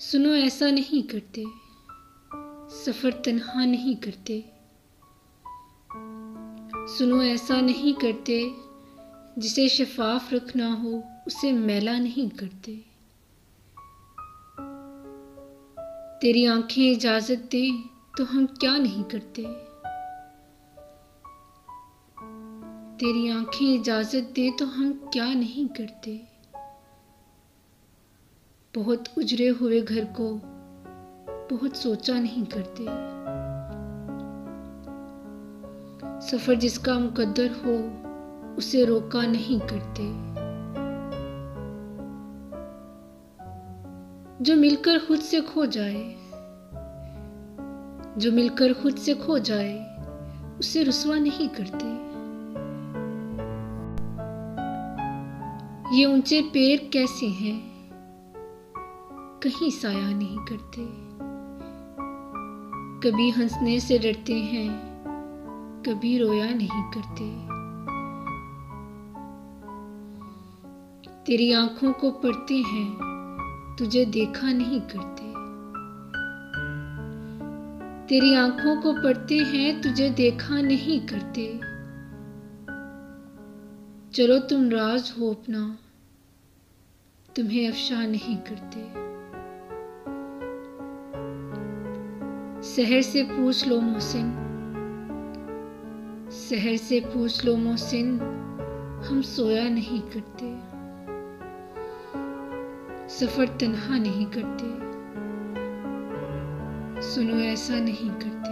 सुनो ऐसा नहीं करते, सफ़र तन्हा नहीं करते। सुनो ऐसा नहीं करते, जिसे शफाफ रखना हो उसे मैला नहीं करते। तेरी आंखें इजाज़त दें तो हम क्या नहीं करते। तेरी आंखें इजाज़त दें तो हम क्या नहीं करते। बहुत उजड़े हुए घर को बहुत सोचा नहीं करते। सफ़र जिसका मुकद्दर हो उसे रोका नहीं करते। जो मिलकर खुद से खो जाए, जो मिलकर खुद से खो जाए उसे रुसवा नहीं करते। ये ऊंचे पैर कैसे हैं, कहीं साया नहीं करते। कभी हंसने से डरते हैं, कभी रोया नहीं करते। तेरी आंखों को पढ़ते हैं, तुझे देखा नहीं करते। तेरी आंखों को पढ़ते हैं, तुझे देखा नहीं करते। चलो तुम राज हो अपना, तुम्हें अफशा नहीं करते। शहर से पूछ लो मोहसिन, शहर से पूछ लो मोहसिन, हम सोया नहीं करते। सफर तन्हा नहीं करते, सुनो ऐसा नहीं करते।